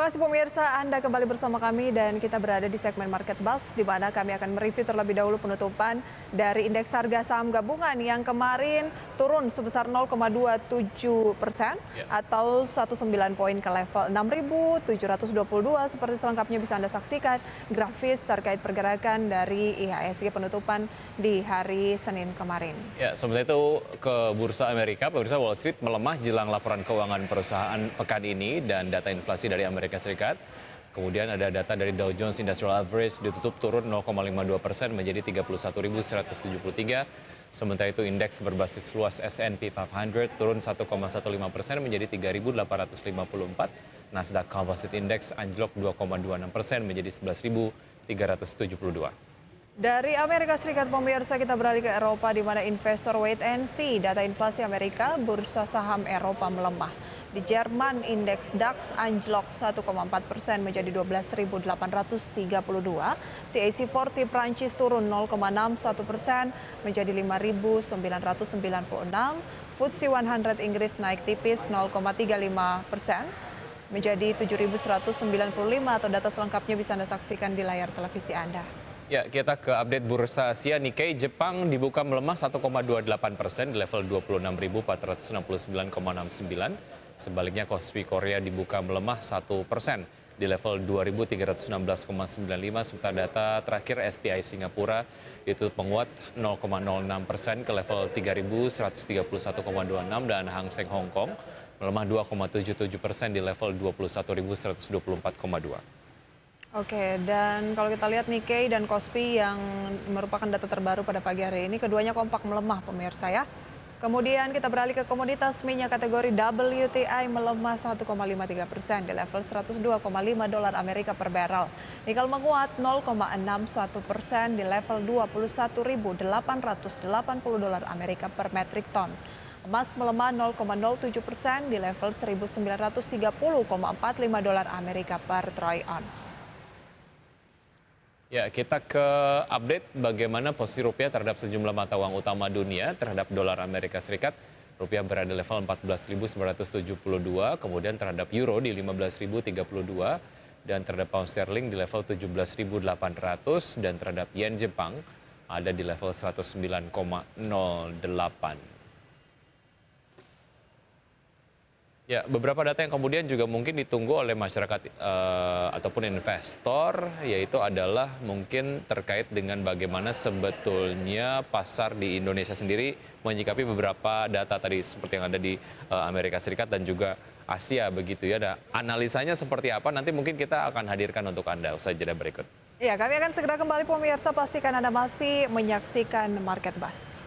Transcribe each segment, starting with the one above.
Terima kasih pemirsa, Anda kembali bersama kami dan kita berada di segmen Market Buzz di mana kami akan mereview terlebih dahulu penutupan dari indeks harga saham gabungan yang kemarin turun sebesar 0,27% atau 19 poin ke level 6.722. Seperti selengkapnya bisa Anda saksikan grafis terkait pergerakan dari IHSG penutupan di hari Senin kemarin. Ya, sementara itu ke Bursa Amerika, pemirsa Wall Street melemah jelang laporan keuangan perusahaan pekan ini dan data inflasi dari Amerika Serikat. Kemudian ada data dari Dow Jones Industrial Average ditutup turun 0,52% menjadi 31.173. Sementara itu indeks berbasis luas S&P 500 turun 1,15% menjadi 3.854. Nasdaq Composite Index anjlok 2,26% menjadi 11.372. Dari Amerika Serikat pemirsa kita beralih ke Eropa di mana investor wait and see data inflasi Amerika, bursa saham Eropa melemah. Di Jerman indeks DAX anjlok 1,4% menjadi 12.832. CAC 40 Prancis turun 0,61% menjadi 5.996. FTSE 100 Inggris naik tipis 0,35% menjadi 7.195 atau data selengkapnya bisa Anda saksikan di layar televisi Anda. Ya, kita ke update bursa Asia. Nikkei Jepang dibuka melemah 1,28% di level 26.469,69. Sebaliknya Kospi Korea dibuka melemah 1% di level 2.316,95. Sementara data terakhir STI Singapura itu menguat 0,06% ke level 3.131,26 dan Hang Seng Hong Kong melemah 2,77% di level 21.124,2. Oke, dan kalau kita lihat Nikkei dan Kospi yang merupakan data terbaru pada pagi hari ini, keduanya kompak melemah pemirsa ya. Kemudian kita beralih ke komoditas minyak kategori WTI melemah 1,53% di level 102,5 dolar Amerika per barrel. Nikel menguat 0,61% di level 21.880 dolar Amerika per metrik ton. Emas melemah 0,07% di level 1.930,45 dolar Amerika per troy ounce. Ya, kita ke update bagaimana posisi rupiah terhadap sejumlah mata uang utama dunia terhadap dolar Amerika Serikat. Rupiah berada level 14.972, kemudian terhadap euro di 15.032, dan terhadap pound sterling di level 17.800, dan terhadap yen Jepang ada di level 109,08. Ya, beberapa data yang kemudian juga mungkin ditunggu oleh masyarakat ataupun investor, yaitu adalah mungkin terkait dengan bagaimana sebetulnya pasar di Indonesia sendiri menyikapi beberapa data tadi seperti yang ada di Amerika Serikat dan juga Asia begitu ya. Nah, analisanya seperti apa nanti mungkin kita akan hadirkan untuk Anda usai jeda berikut. Ya, kami akan segera kembali pemirsa, pastikan Anda masih menyaksikan Market Buzz.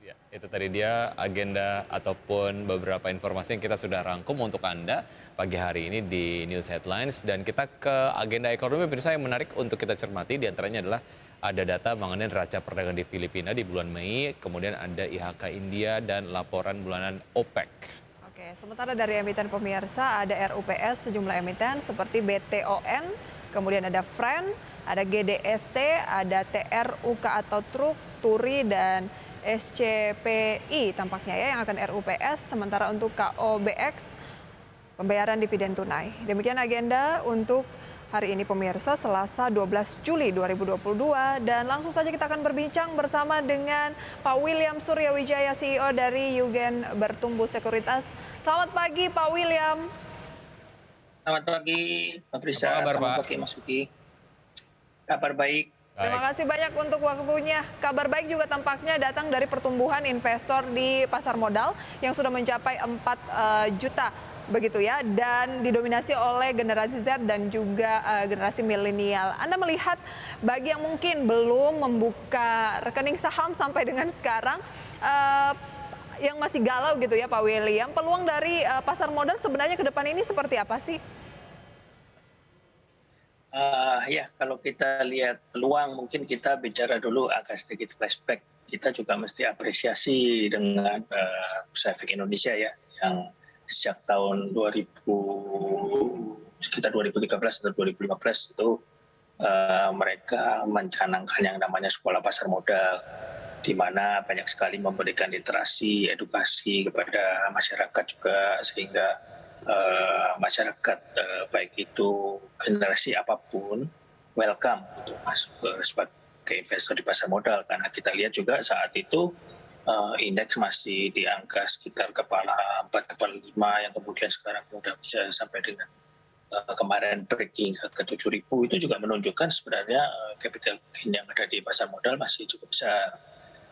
Ya, itu tadi dia agenda ataupun beberapa informasi yang kita sudah rangkum untuk Anda pagi hari ini di News Headlines. Dan kita ke agenda ekonomi pemirsa yang menarik untuk kita cermati. Di antaranya adalah ada data mengenai neraca perdagangan di Filipina di bulan Mei, kemudian ada IHK India dan laporan bulanan OPEC. Oke, sementara dari emiten pemirsa ada RUPS sejumlah emiten seperti BTON, kemudian ada FREN, ada GDST, ada TRUK atau Truk, Turi, dan SCPI tampaknya ya yang akan RUPS, sementara untuk KOBX pembayaran dividen tunai. Demikian agenda untuk hari ini pemirsa, Selasa 12 Juli 2022, dan langsung saja kita akan berbincang bersama dengan Pak William Suryawijaya, CEO dari Yugen Bertumbuh Sekuritas. Selamat pagi Pak William. Selamat pagi Pak Frisa, selamat pagi Mas Vicky. Kabar baik. Terima kasih banyak untuk waktunya. Kabar baik juga tampaknya datang dari pertumbuhan investor di pasar modal yang sudah mencapai 4 juta begitu ya, dan didominasi oleh generasi Z dan juga generasi milenial. Anda melihat bagi yang mungkin belum membuka rekening saham sampai dengan sekarang, yang masih galau gitu ya Pak William, peluang dari pasar modal sebenarnya ke depan ini seperti apa sih? Ya, kalau kita lihat peluang, mungkin kita bicara dulu agak sedikit flashback. Kita juga mesti apresiasi dengan Bursa Efek Indonesia ya, yang sejak tahun 2013 atau 2015 itu mereka mencanangkan yang namanya sekolah pasar modal, di mana banyak sekali memberikan literasi, edukasi kepada masyarakat juga, sehingga masyarakat baik itu generasi apapun welcome untuk masuk sebagai investor di pasar modal, karena kita lihat juga saat itu indeks masih di angka sekitar kepala 4, kepala 5 yang kemudian sekarang sudah bisa sampai dengan kemarin breaking ke 7.000, itu juga menunjukkan sebenarnya capital gain yang ada di pasar modal masih cukup besar.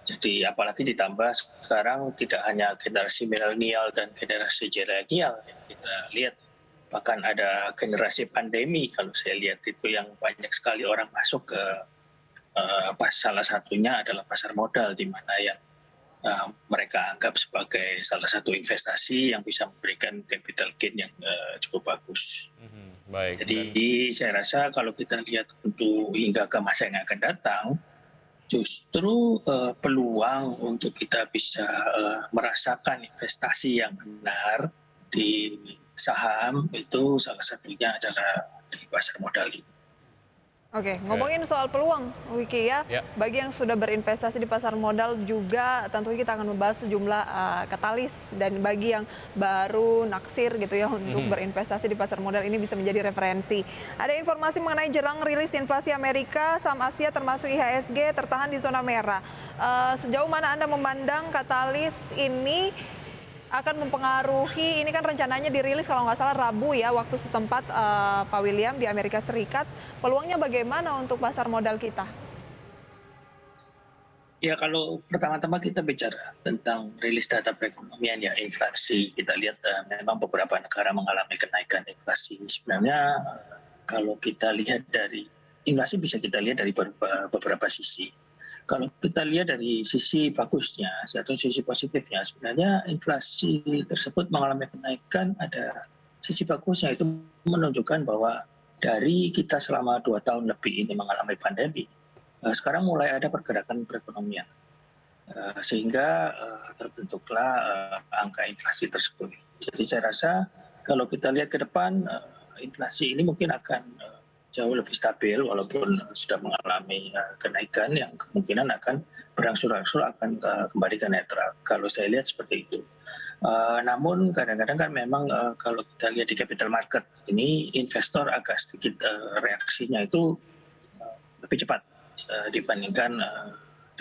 Jadi apalagi ditambah sekarang tidak hanya generasi milenial dan generasi zilenial yang kita lihat, bahkan ada generasi pandemi kalau saya lihat itu yang banyak sekali orang masuk ke salah satunya adalah pasar modal, di mana yang mereka anggap sebagai salah satu investasi yang bisa memberikan capital gain yang cukup bagus. Baik. Jadi saya rasa kalau kita lihat untuk hingga ke masa yang akan datang, justru peluang untuk kita bisa merasakan investasi yang benar di saham itu salah satunya adalah di pasar modal ini. Oke, ngomongin soal peluang, Wiki ya. Bagi yang sudah berinvestasi di pasar modal juga, tentunya kita akan membahas sejumlah katalis, dan bagi yang baru naksir gitu ya untuk berinvestasi di pasar modal ini bisa menjadi referensi. Ada informasi mengenai jelang rilis inflasi Amerika, saham Asia termasuk IHSG tertahan di zona merah. Sejauh mana Anda memandang katalis ini akan mempengaruhi, ini kan rencananya dirilis kalau nggak salah Rabu ya, waktu setempat Pak William di Amerika Serikat. Peluangnya bagaimana untuk pasar modal kita? Ya, kalau pertama-tama kita bicara tentang rilis data perekonomian ya, inflasi, kita lihat memang beberapa negara mengalami kenaikan inflasi. Sebenarnya kalau kita lihat dari inflasi bisa kita lihat dari beberapa sisi. Kalau kita lihat dari sisi bagusnya atau sisi positifnya, sebenarnya inflasi tersebut mengalami kenaikan, ada sisi bagusnya, itu menunjukkan bahwa dari kita selama 2 tahun lebih ini mengalami pandemi, sekarang mulai ada pergerakan perekonomian, sehingga terbentuklah angka inflasi tersebut. Jadi saya rasa kalau kita lihat ke depan, inflasi ini mungkin akan jauh lebih stabil walaupun sudah mengalami kenaikan yang kemungkinan akan berangsur-angsur akan kembali ke netral. Kalau saya lihat seperti itu. Namun kadang-kadang kan memang kalau kita lihat di capital market ini investor agak sedikit reaksinya itu lebih cepat dibandingkan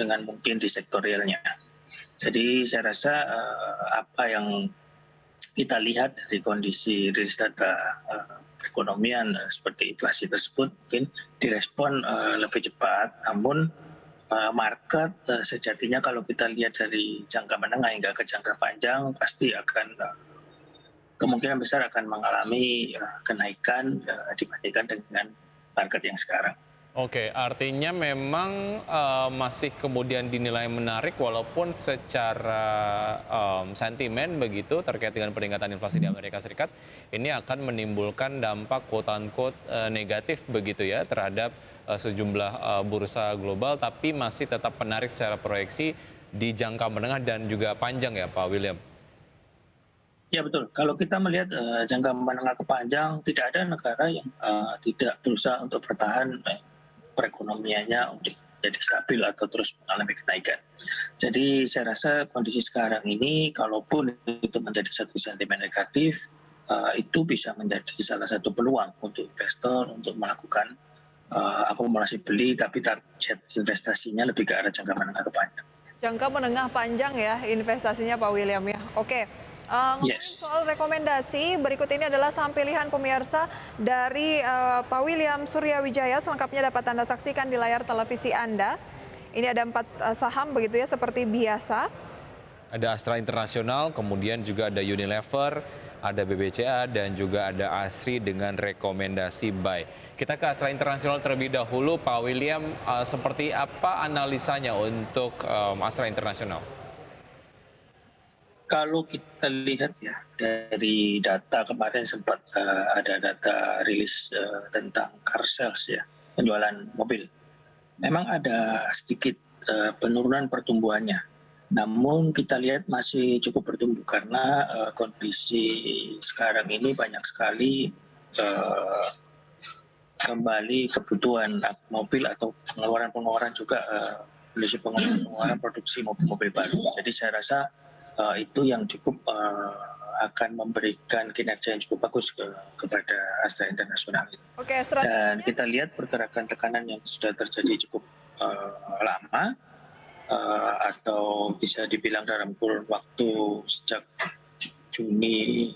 dengan mungkin di sektor realnya. Jadi saya rasa apa yang kita lihat dari kondisi rilis data perekonomian seperti inflasi tersebut mungkin direspon lebih cepat, namun market sejatinya kalau kita lihat dari jangka menengah hingga ke jangka panjang pasti akan kemungkinan besar akan mengalami kenaikan dibandingkan dengan market yang sekarang. Oke, artinya memang masih kemudian dinilai menarik walaupun secara sentimen begitu terkait dengan peningkatan inflasi di Amerika Serikat ini akan menimbulkan dampak quote-unquote negatif begitu ya terhadap sejumlah bursa global, tapi masih tetap menarik secara proyeksi di jangka menengah dan juga panjang ya Pak William? Ya betul, kalau kita melihat jangka menengah ke panjang tidak ada negara yang tidak berusaha untuk bertahan perekonomiannya untuk jadi stabil atau terus mengalami kenaikan. Jadi saya rasa kondisi sekarang ini, kalaupun itu menjadi satu sentimen negatif, itu bisa menjadi salah satu peluang untuk investor untuk melakukan akumulasi beli, tapi target investasinya lebih ke arah jangka menengah ke panjang. Jangka menengah panjang ya investasinya Pak William ya. Oke. Ngomongin soal rekomendasi, berikut ini adalah saham pilihan pemirsa dari Pak William Suryawijaya. Selengkapnya dapat Anda saksikan di layar televisi Anda. Ini ada 4 saham begitu ya, seperti biasa. Ada Astra Internasional, kemudian juga ada Unilever, ada BBCA, dan juga ada ASRI dengan rekomendasi buy. Kita ke Astra Internasional terlebih dahulu. Pak William, seperti apa analisanya untuk Astra Internasional? Kalau kita lihat ya dari data kemarin sempat ada data rilis tentang car sales ya, penjualan mobil. Memang ada sedikit penurunan pertumbuhannya. Namun kita lihat masih cukup bertumbuh karena kondisi sekarang ini banyak sekali kembali kebutuhan mobil atau pengeluaran juga pengeluaran produksi mobil baru. Jadi saya rasa itu yang cukup akan memberikan kinerja yang cukup bagus kepada Astra Internasional ini. Oke, Dan strateginya kita lihat pergerakan tekanan yang sudah terjadi cukup lama, atau bisa dibilang dalam kurun waktu sejak Juni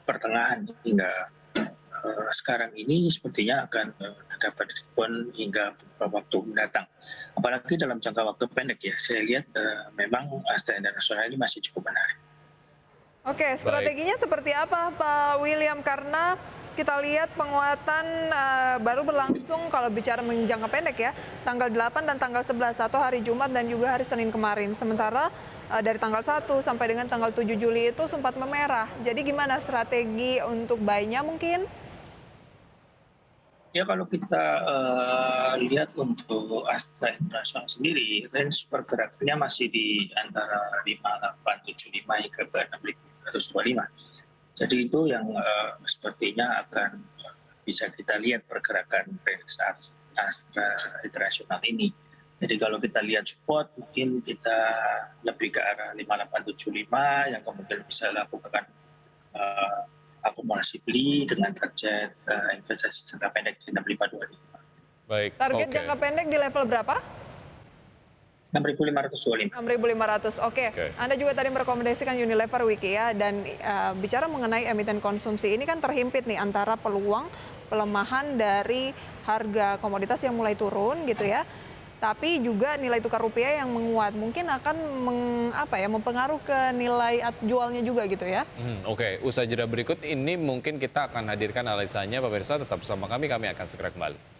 pertengahan hingga sekarang ini sepertinya akan terdapat rebound hingga beberapa waktu mendatang. Apalagi dalam jangka waktu pendek ya, saya lihat memang Astra Internasional ini masih cukup menarik. Oke, strateginya seperti apa Pak William? Karena kita lihat penguatan baru berlangsung kalau bicara jangka pendek ya, tanggal 8 dan tanggal 11 atau hari Jumat dan juga hari Senin kemarin. Sementara dari tanggal 1 sampai dengan tanggal 7 Juli itu sempat memerah. Jadi gimana strategi untuk buy-nya mungkin? Ya kalau kita lihat untuk Astra Internasional sendiri, range pergerakannya masih di antara 5875 hingga ke 6525. Jadi itu yang sepertinya akan bisa kita lihat pergerakan range Astra Internasional ini. Jadi kalau kita lihat support, mungkin kita lebih ke arah 5875 yang kemudian bisa lakukan akumulasi beli dengan target investasi jangka pendek di 6525. Baik. Target jangka pendek di level berapa? 6.525. 6.500. Oke. Anda juga tadi merekomendasikan Unilever Wiki ya, dan bicara mengenai emiten konsumsi ini kan terhimpit nih antara peluang pelemahan dari harga komoditas yang mulai turun gitu ya. Tapi juga nilai tukar rupiah yang menguat mungkin akan mempengaruhi ke nilai jualnya juga gitu ya. Oke, usaha jeda berikut ini mungkin kita akan hadirkan analisanya pemirsa, tetap bersama kami akan segera kembali.